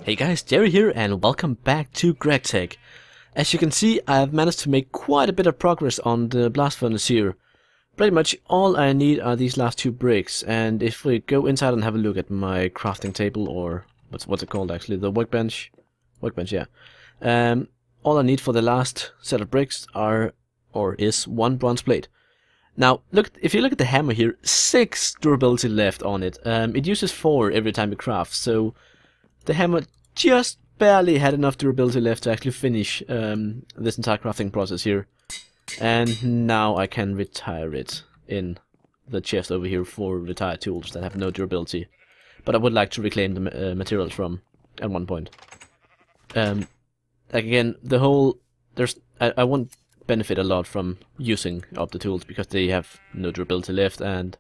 Hey guys, Jerry here and welcome back to GregTech. As you can see, I've managed to make quite a bit of progress on the blast furnace here. Pretty much all I need are these last two bricks, and if we go inside and have a look at my crafting table, or what's it called actually, the workbench, yeah. All I need for the last set of bricks is one bronze plate. Now, if you look at the hammer here, 6 durability left on it. It uses 4 every time you craft, so the hammer just barely had enough durability left to actually finish this entire crafting process here. And now I can retire it in the chest over here for retired tools that have no durability. But I would like to reclaim the materials from at one point. Like again, I won't benefit a lot from using up the tools because they have no durability left, and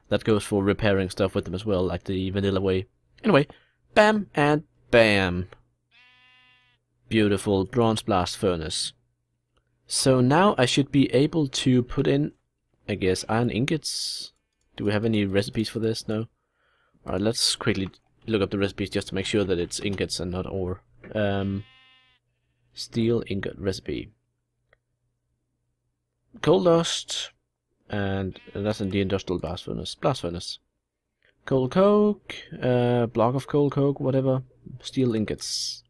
that goes for repairing stuff with them as well, like the vanilla way. Anyway, bam and bam. Beautiful bronze blast furnace. So now I should be able to put in, I guess, iron ingots. Do we have any recipes for this? No? Alright, let's quickly look up the recipes just to make sure that it's ingots and not ore. Steel ingot recipe. Coal dust, and that's in the industrial blast furnace. Coal coke, block of coal coke, whatever. Steel ingots.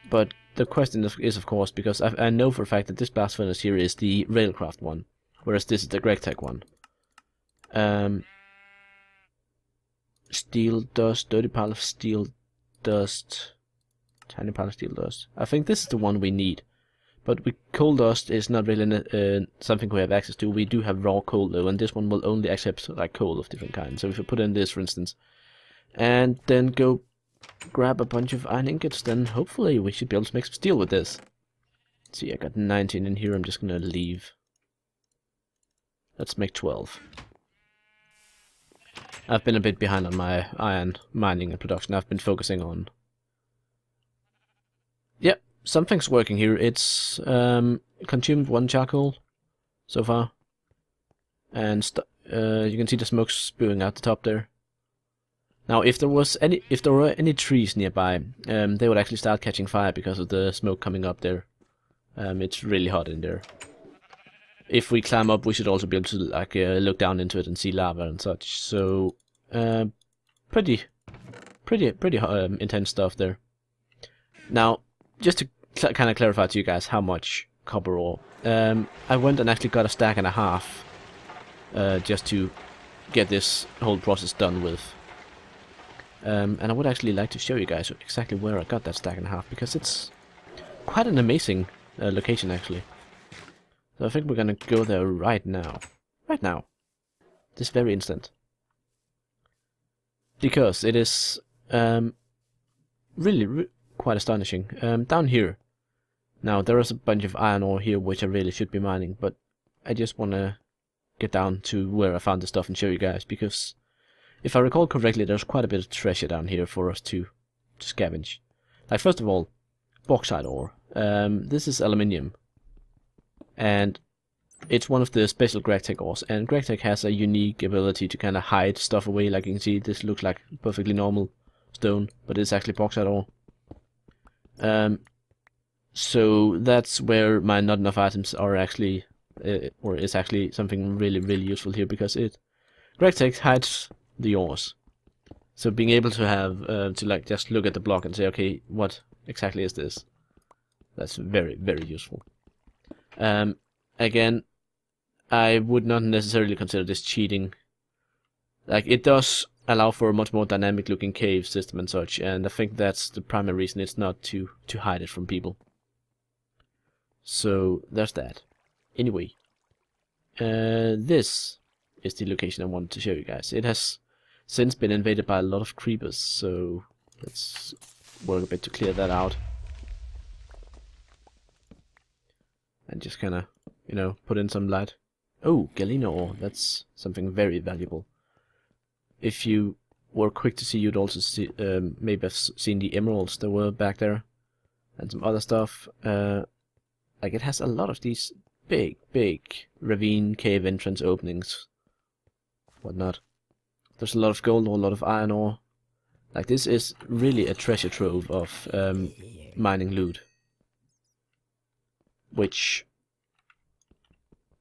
But the question is of course, because I know for a fact that this blast furnace here is the Railcraft one, whereas this is the GregTech one. Steel dust, dirty pile of steel dust, tiny pile of steel dust. I think this is the one we need. But coal dust is not really something we have access to. We do have raw coal though, and this one will only accept like coal of different kinds. So if we put in this, for instance, and then go grab a bunch of iron ingots, then hopefully we should be able to make some steel with this. Let's see, I got 19 in here. I'm just gonna leave. Let's make 12. I've been a bit behind on my iron mining and production. I've been focusing on... Yep. Something's working here. It's consumed 1 charcoal so far, and you can see the smoke spewing out the top there. Now, if there were any trees nearby, they would actually start catching fire because of the smoke coming up there. It's really hot in there. If we climb up, we should also be able to like look down into it and see lava and such. So, pretty intense stuff there. Now, just to kind of clarify to you guys how much copper ore, I went and actually got a stack and a half just to get this whole process done with. And I would actually like to show you guys exactly where I got that stack and a half, because it's quite an amazing location actually. So I think we're gonna go there right now. This very instant. Because it is really quite astonishing. Down here, now there is a bunch of iron ore here which I really should be mining, but I just want to get down to where I found the stuff and show you guys, because if I recall correctly, there's quite a bit of treasure down here for us to scavenge. Like, first of all, bauxite ore. This is aluminium, and it's one of the special GregTech ores, and GregTech has a unique ability to kind of hide stuff away. Like you can see, this looks like perfectly normal stone, but it's actually bauxite ore. So that's where my not enough items are actually, or is actually something really useful here, because GregTech hides the ores. So being able to have to like just look at the block and say, okay, what exactly is this? That's very useful. Again, I would not necessarily consider this cheating. Like, it does allow for a much more dynamic looking cave system and such, and I think that's the primary reason. It's not to hide it from people. So there's that. Anyway, this is the location I wanted to show you guys. It has since been invaded by a lot of creepers, so let's work a bit to clear that out. And just kinda, you know, put in some light. Oh, galena ore, that's something very valuable. If you were quick to see, you'd also see, maybe have seen the emeralds that were back there, and some other stuff. Like, it has a lot of these big ravine cave entrance openings, whatnot. There's a lot of gold ore, a lot of iron ore. Like, this is really a treasure trove of mining loot. Which,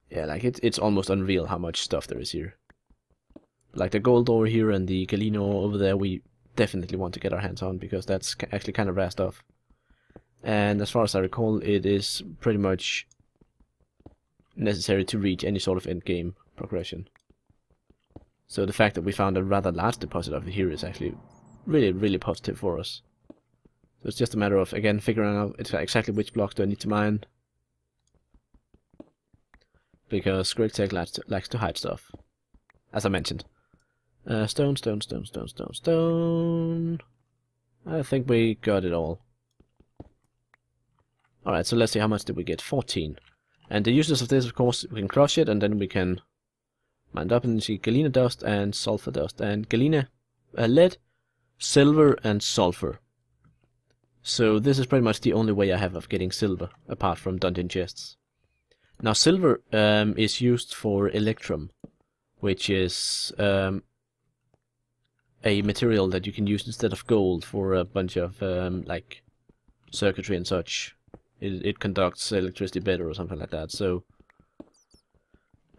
yeah, like it's almost unreal how much stuff there is here. Like the gold ore here and the galena ore over there, we definitely want to get our hands on, because that's actually kind of rare stuff. And as far as I recall, it is pretty much necessary to reach any sort of end game progression. So the fact that we found a rather large deposit of it here is actually really, really positive for us. So it's just a matter of, again, figuring out exactly which blocks do I need to mine. Because GregTech likes to hide stuff, as I mentioned. Stone, stone, stone, stone, stone, stone. I think we got it all. Alright, so let's see, how much did we get? 14. And the uses of this, of course, we can crush it, and then we can mine up and see galena dust and sulfur dust. And galena, lead, silver, and sulfur. So this is pretty much the only way I have of getting silver, apart from dungeon chests. Now silver is used for electrum, which is a material that you can use instead of gold for a bunch of like circuitry and such. It conducts electricity better or something like that. So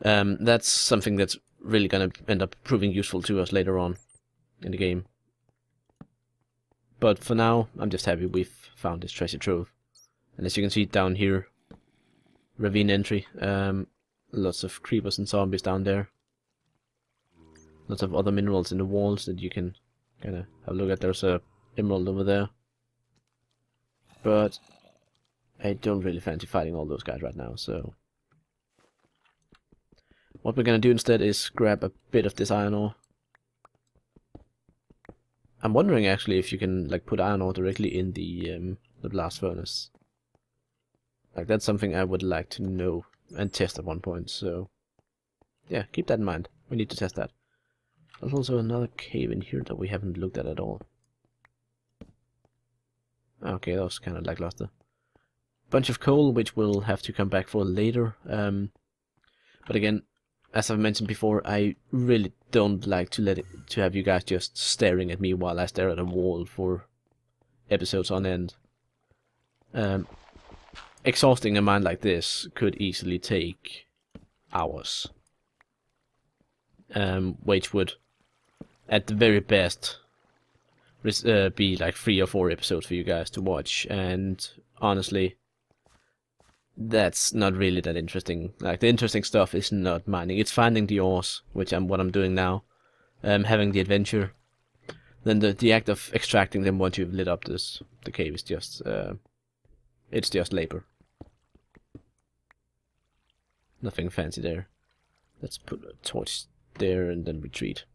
that's something that's really gonna end up proving useful to us later on in the game. But for now, I'm just happy we've found this treasure trove. And as you can see down here, ravine entry, lots of creepers and zombies down there. Lots of other minerals in the walls that you can kind of have a look at. There's a emerald over there. But I don't really fancy fighting all those guys right now, so what we're gonna do instead is grab a bit of this iron ore. I'm wondering actually if you can like put iron ore directly in the blast furnace. Like, that's something I would like to know and test at one point, so yeah, keep that in mind. We need to test that. There's also another cave in here that we haven't looked at all. Okay, that was kind of lackluster. Bunch of coal, which we'll have to come back for later. But again, as I've mentioned before, I really don't like to have you guys just staring at me while I stare at a wall for episodes on end. Exhausting a mine like this could easily take hours. Which would, at the very best, be like 3 or 4 episodes for you guys to watch, and honestly, that's not really that interesting. Like, the interesting stuff is not mining, it's finding the ores, which what I'm doing now, having the adventure. Then the act of extracting them once you've lit up the cave is just it's just labor. Nothing fancy there. Let's put a torch there and then retreat.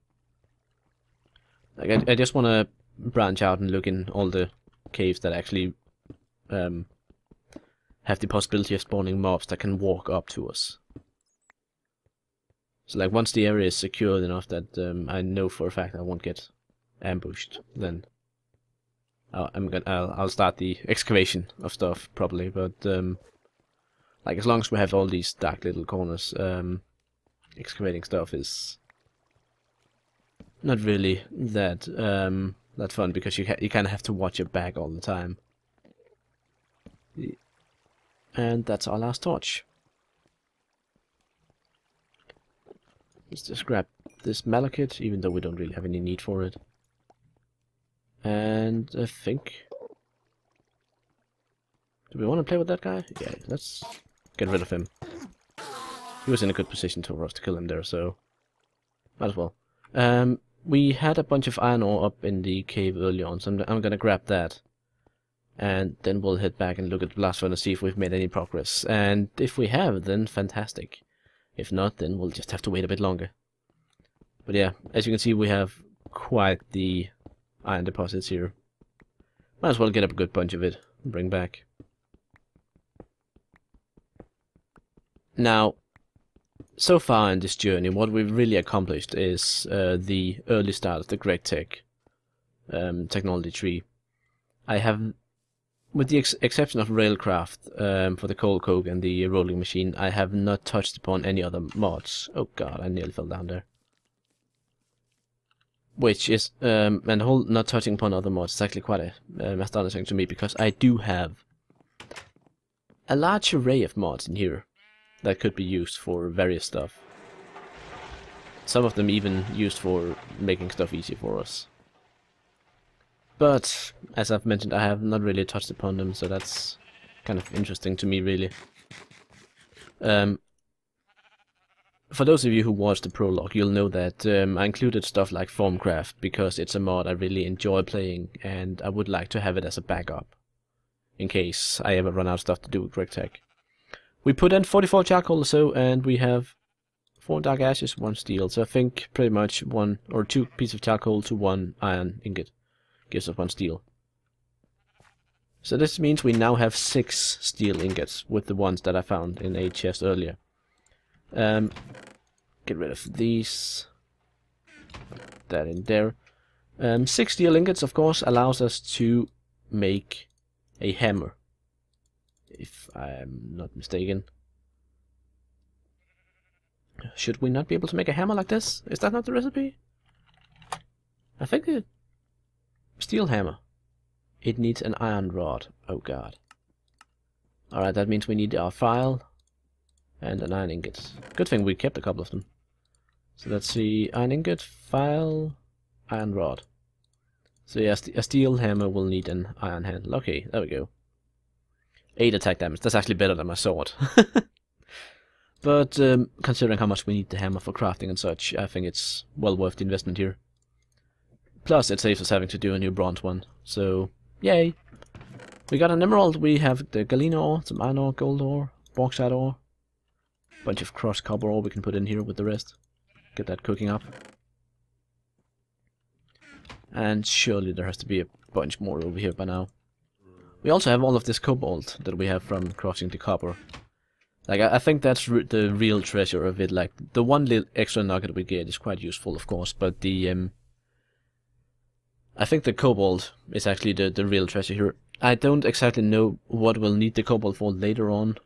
Like, I just want to branch out and look in all the caves that actually have the possibility of spawning mobs that can walk up to us. So like, once the area is secured enough that I know for a fact I won't get ambushed, then I'll start the excavation of stuff probably. But like, as long as we have all these dark little corners, excavating stuff is not really that that fun, because you kind of have to watch your back all the time. And that's our last torch. Let's just grab this malachite, even though we don't really have any need for it. And I think, do we want to play with that guy? Yeah, let's get rid of him. He was in a good position for us to kill him there, so might as well. We had a bunch of iron ore up in the cave early on, so I'm gonna grab that. And then we'll head back and look at the blast furnace, see if we've made any progress. And if we have, then fantastic. If not, then we'll just have to wait a bit longer. But yeah, as you can see, we have quite the iron deposits here. Might as well get up a good bunch of it and bring back. Now, so far in this journey, what we've really accomplished is the early start of the GregTech technology tree. I have, with the exception of Railcraft for the coal coke and the rolling machine, I have not touched upon any other mods. Oh god, I nearly fell down there. which is, and the whole not touching upon other mods is actually quite astonishing to me, because I do have a large array of mods in here that could be used for various stuff. Some of them even used for making stuff easier for us. But, as I've mentioned, I have not really touched upon them, so that's kind of interesting to me, really. For those of you who watched the prologue, you'll know that I included stuff like Thaumcraft because it's a mod I really enjoy playing, and I would like to have it as a backup in case I ever run out of stuff to do with GregTech. We put in 44 charcoal or so, and we have 4 dark ashes, 1 steel, so I think pretty much 1 or 2 pieces of charcoal to 1 iron ingot gives us 1 steel. So this means we now have 6 steel ingots with the ones that I found in a chest earlier. Get rid of these. That in there. 6 steel ingots, of course, allows us to make a hammer, if I'm not mistaken. Should we not be able to make a hammer like this? Is that not the recipe? I think the steel hammer. It needs an iron rod. Oh god. Alright, that means we need our file and an iron ingot. Good thing we kept a couple of them. So let's see, iron ingot, file, iron rod. So yeah, a steel hammer will need an iron handle. Okay, there we go. 8 attack damage. That's actually better than my sword. But considering how much we need the hammer for crafting and such, I think it's well worth the investment here. Plus, it saves us having to do a new bronze one. So, yay! We got an emerald. We have the galena ore, some iron ore, gold ore, bauxite ore, bunch of crushed copper ore we can put in here with the rest. Get that cooking up. And surely there has to be a bunch more over here by now. We also have all of this cobalt that we have from crushing the copper. Like, I think that's the real treasure of it. Like, the one little extra nugget we get is quite useful, of course, but the I think the cobalt is actually the real treasure here. I don't exactly know what we'll need the cobalt for later on.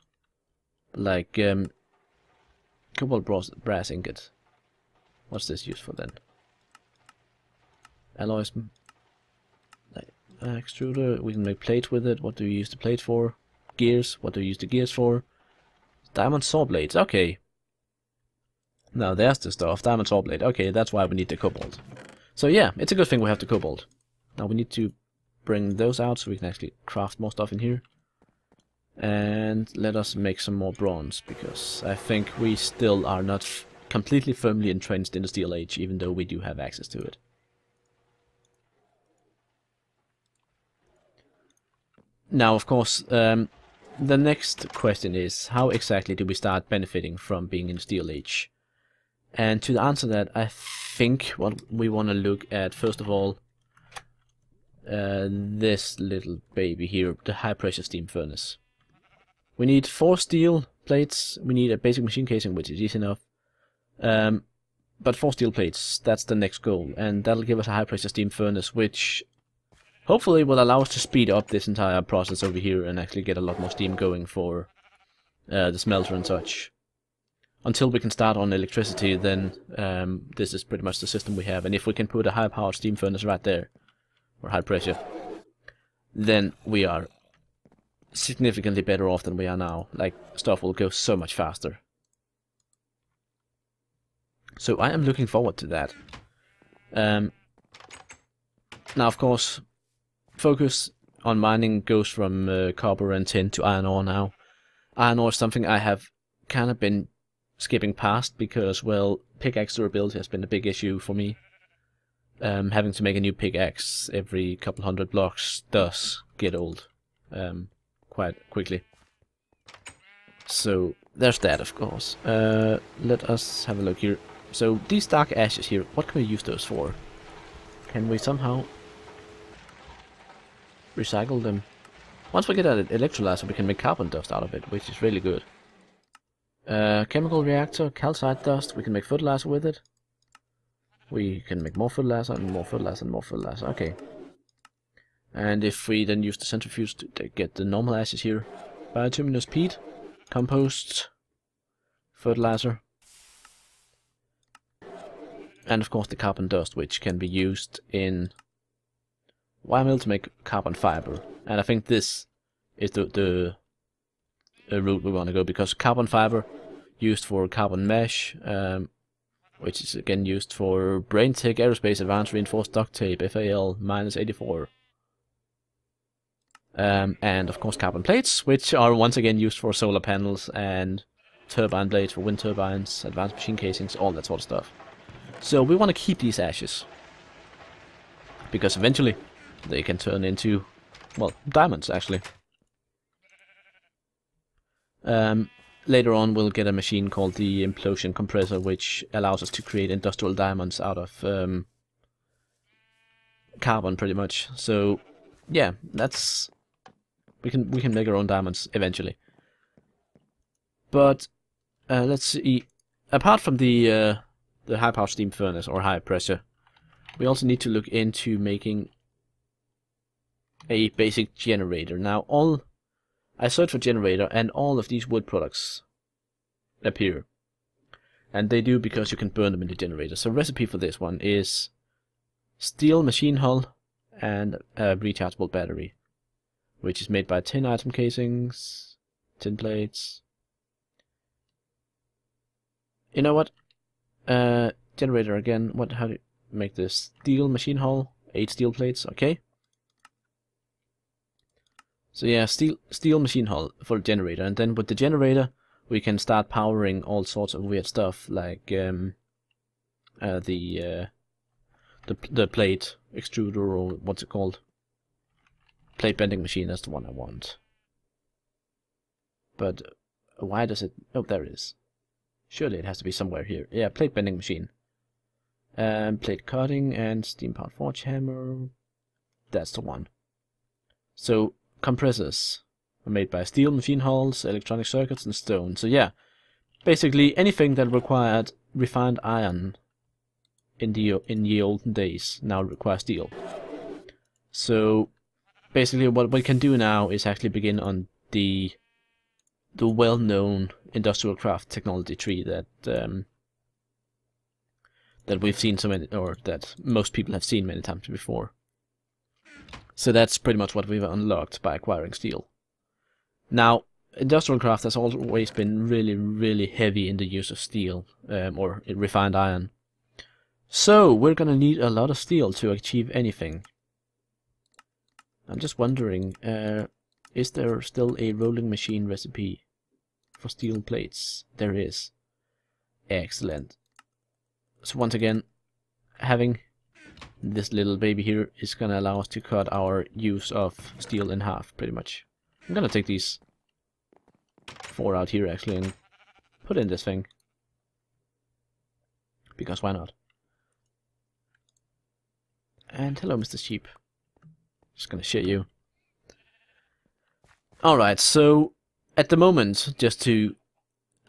Like, cobalt brass ingot. What's this used for then? Alloys. Like, extruder. We can make plates with it. What do we use the plate for? Gears. What do we use the gears for? Diamond saw blades. Okay. Now there's the stuff. Diamond saw blade. Okay, that's why we need the cobalt. So yeah, it's a good thing we have the cobalt. Now we need to bring those out so we can actually craft more stuff in here. And let us make some more bronze, because I think we still are not completely firmly entrenched in the Steel Age, even though we do have access to it. Now, of course, the next question is, how exactly do we start benefiting from being in the Steel Age? And to answer that, I think what we want to look at, first of all, this little baby here, the high pressure steam furnace. We need 4 steel plates, we need a basic machine casing, which is easy enough. But 4 steel plates, that's the next goal, and that'll give us a high pressure steam furnace, which hopefully will allow us to speed up this entire process over here and actually get a lot more steam going for the smelter and such. Until we can start on electricity, then this is pretty much the system we have, and if we can put a high powered steam furnace right there, or high pressure, then we are significantly better off than we are now. Like, stuff will go so much faster. So I am looking forward to that. Now, of course, focus on mining goes from copper and tin to iron ore now. Iron ore is something I have kind of been skipping past because, well, pickaxe durability has been a big issue for me. Having to make a new pickaxe every couple hundred blocks does get old quite quickly. So there's that, of course. Let us have a look here. So these dark ashes here, what can we use those for? Can we somehow recycle them? Once we get an electrolyzer, we can make carbon dust out of it, which is really good. Chemical reactor, calcite dust, we can make fertilizer with it. We can make more fertilizer and more fertilizer and more fertilizer. Okay. And if we then use the centrifuge to get the normal ashes here, bituminous peat, compost, fertilizer. and of course the carbon dust, which can be used in wire mill to make carbon fiber. And I think this is the route we want to go, because carbon fiber used for carbon mesh, which is again used for brain tech, aerospace, advanced reinforced duct tape, FAL -84. And of course carbon plates, which are once again used for solar panels and turbine blades for wind turbines, advanced machine casings, all that sort of stuff. So we want to keep these ashes, because eventually they can turn into, well, diamonds actually. Later on we'll get a machine called the implosion compressor, which allows us to create industrial diamonds out of carbon pretty much. So yeah, that's we can make our own diamonds eventually. But let's see. Apart from the high power steam furnace or high pressure, we also need to look into making a basic generator. Now I search for generator and all of these wood products appear. And they do because you can burn them in the generator. So recipe for this one is steel machine hull and a rechargeable battery, which is made by tin item casings, tin plates. You know what? Generator again. How do you make this? Steel machine hull, 8 steel plates. Okay. So yeah, steel machine hull for the generator, and then with the generator we can start powering all sorts of weird stuff, like the plate extruder, or what's it called? Plate bending machine. That's the one I want. But why does it? Oh, there it is. Surely it has to be somewhere here. Yeah, plate bending machine. Plate cutting and steam powered forge hammer. That's the one. So compressors are made by steel machine hulls, electronic circuits, and stone. So yeah, basically anything that required refined iron in the olden days now requires steel. So basically what we can do now is actually begin on the well-known industrial craft technology tree that we've seen so many, or that most people have seen many times before. So that's pretty much what we've unlocked by acquiring steel. Now, industrial craft has always been really, really heavy in the use of steel, or refined iron. So we're gonna need a lot of steel to achieve anything. I'm just wondering, is there still a rolling machine recipe for steel plates? There is. Excellent. So once again, having this little baby here is gonna allow us to cut our use of steel in half, pretty much. I'm gonna take these 4 out here actually and put in this thing, because why not? And hello, Mr. Sheep. Just gonna shit you. Alright, so at the moment,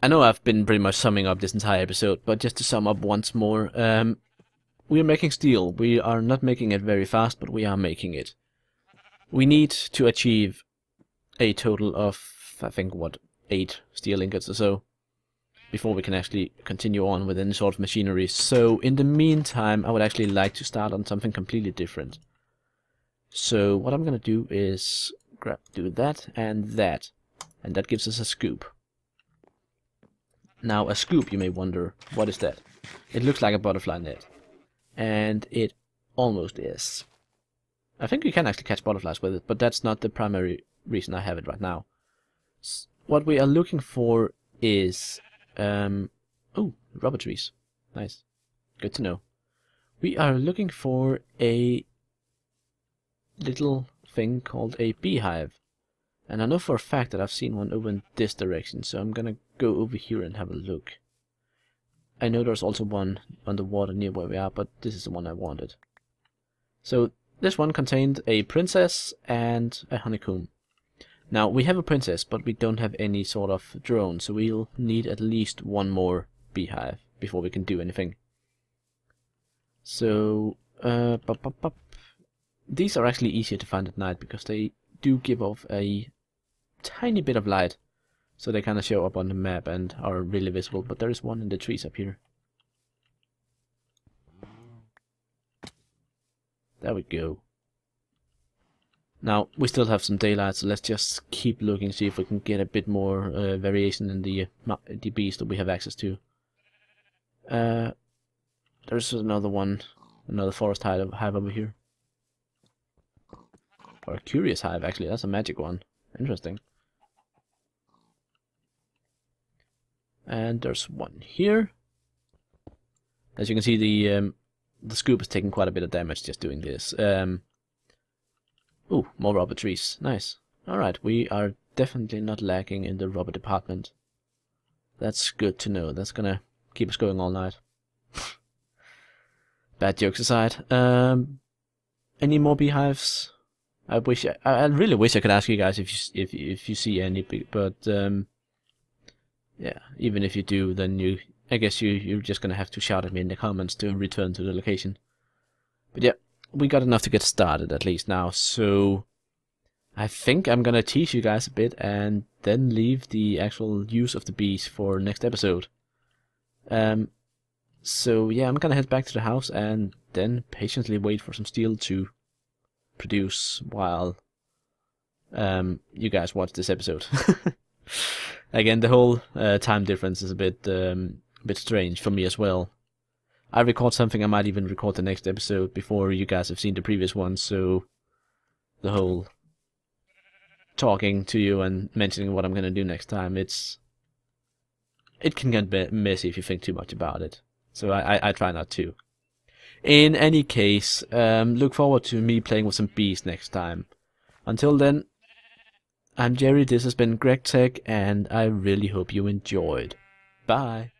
I know I've been pretty much summing up this entire episode, but just to sum up once more, we are making steel. We are not making it very fast, but we are making it. We need to achieve a total of, I think, 8 steel ingots or so, before we can actually continue on with any sort of machinery. So in the meantime, I would actually like to start on something completely different. So what I'm gonna do is do that, and that gives us a scoop. Now a scoop, you may wonder, what is that? It looks like a butterfly net, and it almost is. I think you can actually catch butterflies with it, but that's not the primary reason I have it right now. What we are looking for is oh, rubber trees. Nice. Good to know. We are looking for a little thing called a beehive. And I know for a fact that I've seen one over in this direction, so I'm gonna go over here and have a look. I know there's also one underwater near where we are, but this is the one I wanted. So this one contained a princess and a honeycomb. Now we have a princess, but we don't have any sort of drone, so we'll need at least one more beehive before we can do anything. So these are actually easier to find at night because they do give off a tiny bit of light, so they kind of show up on the map and are really visible. But there is one in the trees up here. There we go. Now, we still have some daylight, so let's just keep looking, see if we can get a bit more variation in the bees that we have access to. There's another one, another forest hive over here. Or a curious hive, actually. That's a magic one. Interesting. And there's one here. As you can see, the scoop is taking quite a bit of damage just doing this. Ooh, more rubber trees. Nice. Alright, we are definitely not lacking in the rubber department. That's good to know. That's gonna keep us going all night. Bad jokes aside. Any more beehives? I really wish I could ask you guys if you see any, but yeah, even if you do, then I guess you're just gonna have to shout at me in the comments to return to the location. But yeah, we got enough to get started at least now, so I think I'm gonna teach you guys a bit and then leave the actual use of the bees for next episode. So yeah, I'm gonna head back to the house and then patiently wait for some steel to produce while you guys watch this episode. Again, the whole time difference is a bit strange for me as well. I record something, I might even record the next episode before you guys have seen the previous one, so the whole talking to you and mentioning what I'm gonna do next time, it can get messy if you think too much about it. So I try not to. In any case, look forward to me playing with some bees next time. Until then, I'm Jerry, this has been GregTech, and I really hope you enjoyed. Bye!